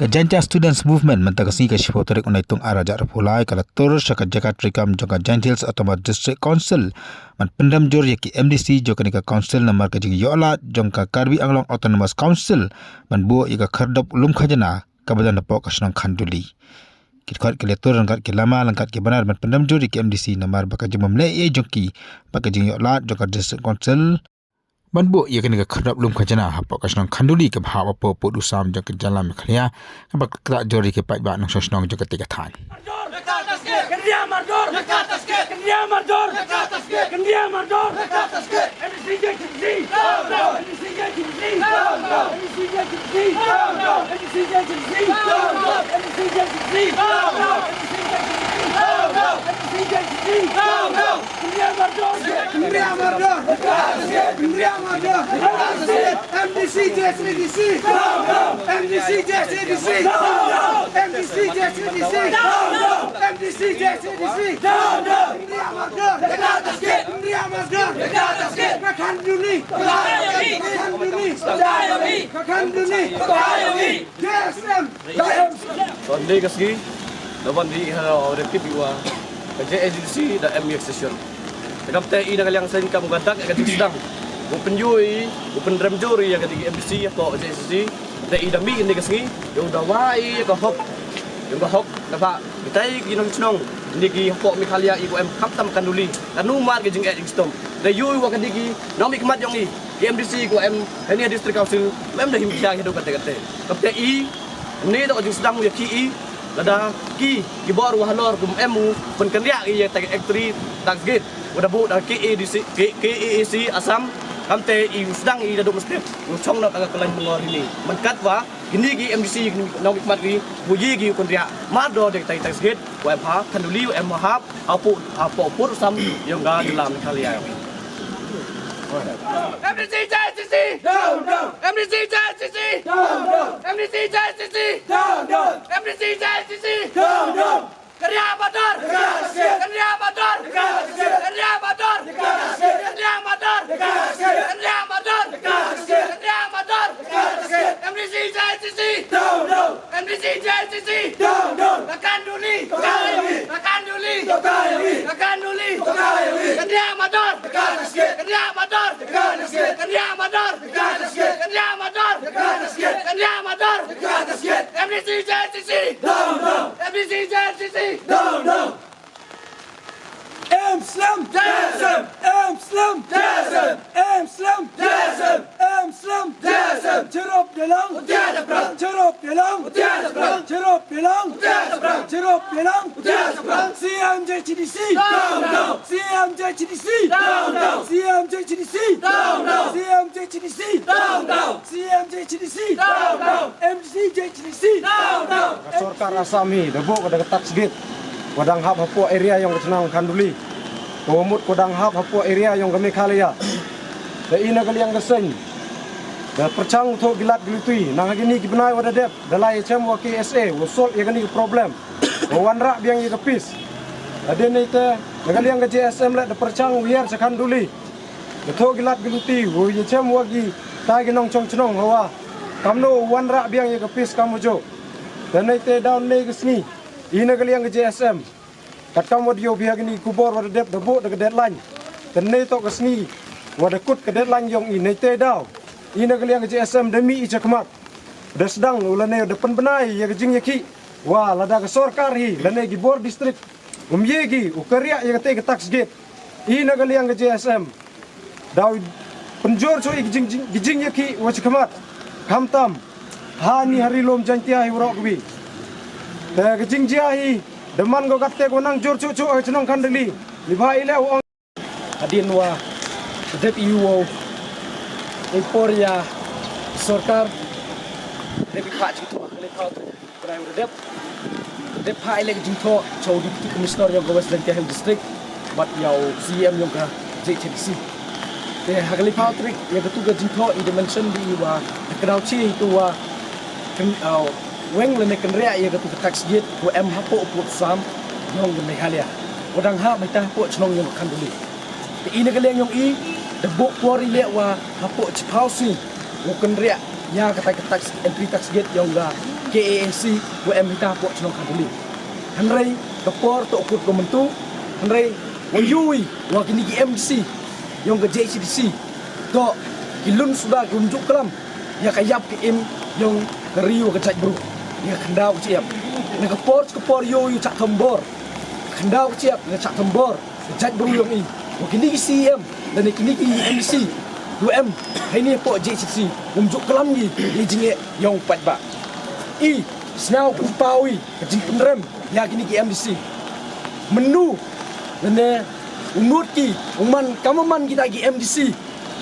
Kajanta Students Movement mentakasi ke Shipotarik unaitung arajak repulai kalatur syakat jakat rikam jangka Gentiles Automat District Council man pendam jor yaki MDC jokanika Council namar kajing yola jangka Karbi Anglong Autonomous Council man buo ika kardap ulum khajana kabadan dapok kasunang khanduli. Kitkuat kalatur rangkat kilama langkat kibanar man pendam jor yaki MDC namar bakajing memlei jongki bakajing yola jangka District Council Banbo ia kena kerap lum kajana hapa kasunang khanduli ke bahwa apa usam jang ke jalan mekhlia apa kerak jori ke pai ba nang sosnong jang ketiga than Kendia mardor Kendia mardor Kendia mardor Sunday kasi, lawan di rekip iwa, kerja agensi dan MX session. Kedap TI dengan yang sen kamu gadak akan sedang. Open juri, open drum juri yang ketiga MBC apa agensi, TI dah mi ini kasi, yang dah wai ke hok, yang hok dapat kita ini nong ini ki hok mikalia ibu M kaptam kanduli, kanu mar ke jeng Edstom. Dah yu iwa ketiga, nong mikmat yang ni, MBC ku M ini district council, M dah himpiang hidup kata-kata. Kedap TI ni tak jeng sedang ya ki lada ki bor wahalor kum emu penkendia ia tag actory target udah bu dah KAC Asam kamte i sedang i daduk mesti chong nak agak kelan mengor ini menkat wa ini ki MDC nau hikmat ki buji ki kondia mado dek tag target wa ha kanduli em hap apa pur sam yang ga dalam kalian MDC JCC down MDC JCC down MDC JCC down MDC JCC down Kerja motor kerja motor kerja motor kerja motor kerja motor kerja motor MDC JCC down MDC JCC down akan duli kerja motor kerja motor kerja motor kerja motor kerja motor MDC JCC down MDC JCC down Slam Jasm Slam Jasm Slam Jasm Slam Jasm Cerop dalang tiada perang cerop dalang tiada perang cerop dalang tiada perang cerop dalang tiada perang CMJCDC down CMJCDC down CMJCDC down CMJCDC down CMJCDC down MDCJCDC down Sorkar Asami debuk kada ketak segit wadang hap hapo area yang kesenang kanduli Pemut kodang hap hapo area yang kami kalia. Da ina kaliang geseng. Da percang untuk gilat gilutui. Nang gini gibenai wada dep. Dalai HM wa KSA. Wasol ya gini problem. Wanra biang ya kepis. Ada ni te kaliang ke JSM la da percang wiar sekanduli. Da to gilat gilutui. Wo HM wa gi ta gi nong chong chnong hawa. Kamno wanra biang ya kepis kamu jo. Da ni te down ni gesni. Ina kaliang ke JSM. Kat kamu dia biar gini kubor wada dep debuk de deadline. Tenai tok kesni wada kut ke deadline yang ini te dau. Ina kaliang ke JSM demi ija kemat. Da sedang ulane depan benai ya gejing yaki. Wah lada ke sorkar hi lane gi bor district. Yegi ukarya ya kate ke tax gate. Ina kaliang ke JSM. Dau penjor so gejing yaki wa kemat. Kamtam hani hari lom jantia hi urok bi. Da gejing jahi Deman go katte go nang jor cucu ai cenong kandeli libhai le ong adin wa dep iwo Emporia sorkar dep pa jingto le thau prai dep pa ile jingto chau deputy commissioner yang West Lentia Hill district bat yau CM yang ka JCDC te hagali pa trik ya ketu ga jingto i dimension di wa kenau chi tu wa weng le nek rea ya ketu tax gate ko em hapo put sam yong ne halia odang ha mai ta po chnong yong kan duli te ine galeng yong i de bo pori le wa hapo chpausi wo kan rea ya ka tax entry tax gate yong ga KANC wa em hita po chnong khanduli hanrei kapor to kut ko mentu hanrei wa yui wa kini ki MDC yong ke JCDC to kilun sudah kunjuk kelam ya kayap ke im yong keriu ke cak bru ya khandau ciap ne kapor yui cak tombor khandau ciap ne cak tombor cak bru yong i wa kini ki CM dan kini ki MDC 2M hai ni po JCDC kunjuk kelam gi di jinge yong patba i snau kumpawi kejing pendrem ya kini ki MDC menu nene umut ki uman kamaman kita ki MDC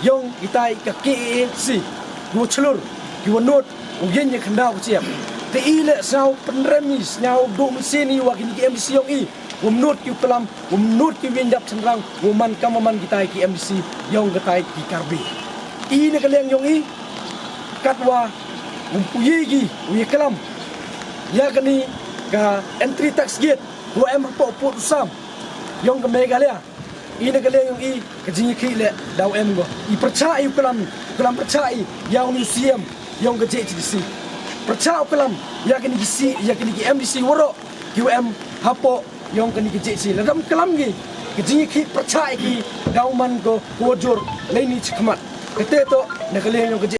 yong kita ke KAC dua celur ki wanut ugen ye khandau ciap te ile snau pendrem ni snau do mesin ni wa kini ki MDC yong i umnut ki kelam umnut ki wenjap senrang uman kamaman kita ki MDC yong kita ki karbi i ne keleng yong i katwa umpuyi gi uye kelam ya kani ka entry tax gate 2M po pot usam yong ke megalia ini kale yong i kejing ki le daw em go i percaya kelam percaya yang museum yong ke JCDC percaya kelam ya kani ki MDC woro QM hapo yong kani ki JCDC ladam kelam gi kejing ki percaya ki daw man go wojur laini chikmat kete to ne kale yong ke